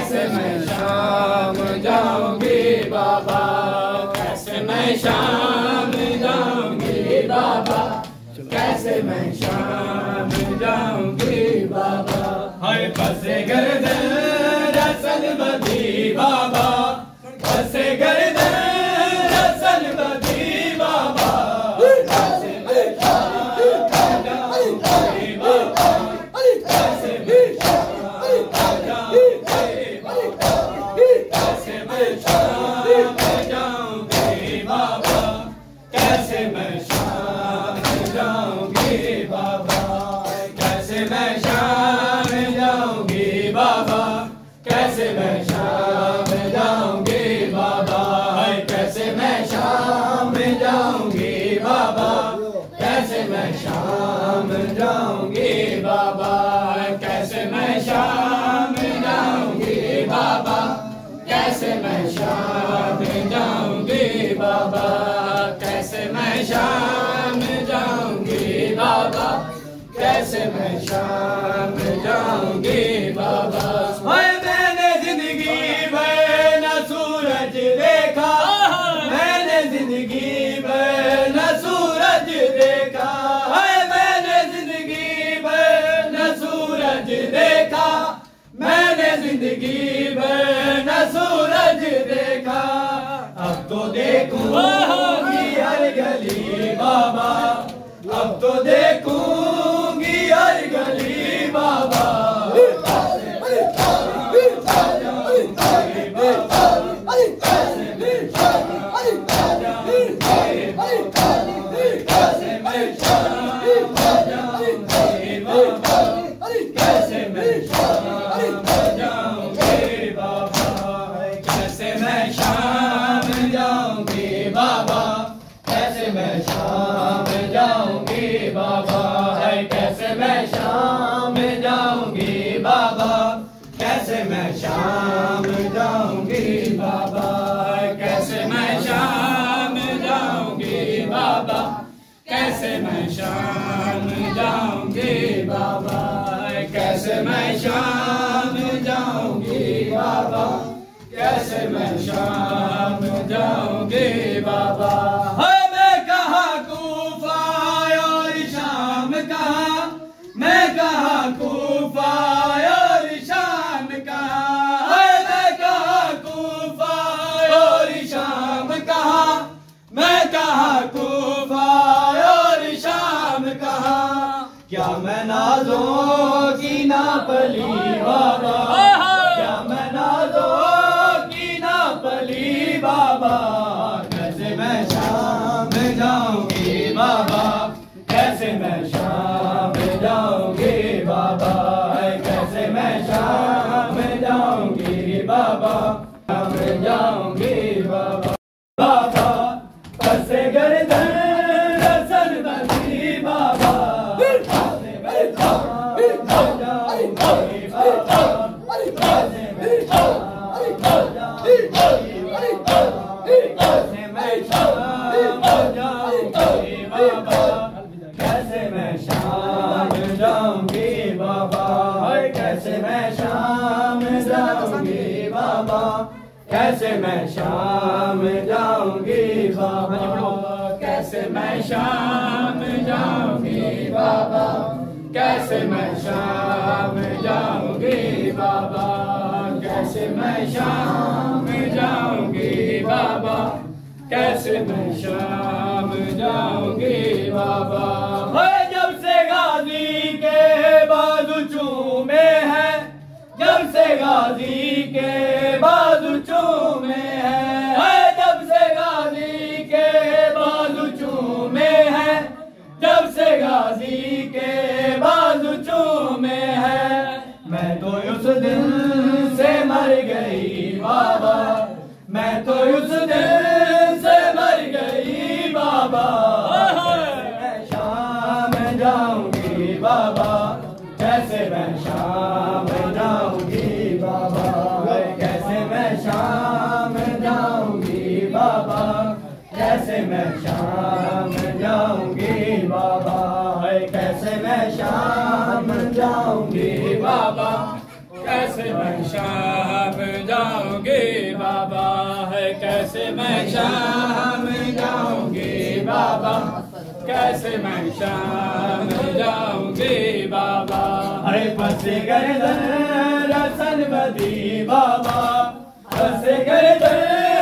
कैसे मैं शाम जाऊंगी बाबा, कैसे मैं शाम जाऊंगी बाबा, कैसे मैं शाम जाऊंगी बाबा। हाय बसे गर्दन रसल बदी बाबा, बसे गर्दन रसल बदी बाबा, कैसे मैं शाम जाऊंगी बाबा, कैसे मैं शाम जाऊंगी बाबा, कैसे मैं शाम जाऊंगी बाबा, कैसे मैं शाम जाऊंगी बाबा, कैसे मैं शाम जाऊंगी बाबा, कैसे मैं शाम जाऊंगी बाबा, कैसे मैं शाम जाऊंगी बाबा, कैसे मैं शाम जाऊंगी बाबा, कैसे मैं शाम जाऊंगी बाबा, कैसे मैं शाम जाऊंगी बाबा, कैसे मैं शाम जाऊंगी बाबा, कैसे मैं शाम जाऊंगी बाबा। हाय मैंने जिंदगी में न सूरज देखा, मैंने जिंदगी में न सूरज देखा, हाय मैंने जिंदगी में न सूरज देखा, मैंने जिंदगी में न सूरज देखा। अब तो देखूंगी हर गली बाबा, अब तो देखूंगी हर गली बाबा, कैसे मैं शाम जाऊंगी बाबा, कैसे मैं शाम जाऊंगी बाबा, कैसे मैं शाम जाऊंगी बाबा, कैसे मैं शाम जाऊंगी बाबा, कैसे मैं शाम जाऊंगी बाबा, कैसे मैं शाम जाऊंगी बाबा, है कैसे मैं शाम जाऊंगी बाबा, कैसे मैं शाम जाऊंगी बाबा, कैसे मैं शाम जाऊंगी बाबा, कैसे मैं शाम जाऊंगी बाबा, कैसे मैं शाम जाऊंगी बाबा, कैसे मैं शाम जाऊंगी बाबा। मैं कहाँ कूफा और शाम कहाँ, मैं कहाँ कूफा और शाम कहाँ, मैं कहाँ कूफा और शाम कहाँ, मैं कहाँ कूफा और शाम कहाँ। क्या मैं नाज़ों की ना पली बाबा, क्या मैं नाज़ों की ना पली बाबा, कैसे मैं शाम जाऊंगी बाबा, कैसे मैं शाम जाऊंगी बाबा, कैसे मैं शाम जाऊंगी बाबा, शाम जाऊंगी बाबा, बाबा बसे गर्दन रसल बदी बाबा, कैसे मैं शाम जाऊंगी बाबा, कैसे मैं शाम जाऊंगी बाबा, कैसे मैं शाम जाऊंगी बाबा, कैसे मैं शाम जाऊंगी बाबा, कैसे मैं शाम जाऊंगी बाबा, कैसे मैं शाम जाऊंगी बाबा, कैसे मैं शाम जाऊंगी बाबा, कैसे मैं शाम जाऊंगी बाबा, कैसे मैं शाम जाऊंगी बाबा, कैसे मैं शाम जाऊंगी बाबा। जब से गाजी के बाजू चूमे हैं, जब से गाजी के बाजू चूमे हैं, जब से गाजी के बाजू चूमे हैं, जब से गाजी के बाजू चूमे हैं, मैं तो उस दिन से मर गई बाबा, मैं तो उस दिन से मर गई बाबा, मैं शाम जाऊंगी बाबा, कैसे मैं शाम जाऊंगी बाबा, कैसे मैं शाम जाऊंगी बाबा, कैसे मैं शाम जाऊंगी बाबा, कैसे मैं शाम जाऊंगी बाबा, कैसे कैसे मैं शाम जाऊंगी बाबा है, कैसे मैं शाम जाऊंगी बाबा, कैसे मैं शाम जाऊंगी बाबा। अरे बसे गर्दन रसन बदी बाबा, बसे गर्दन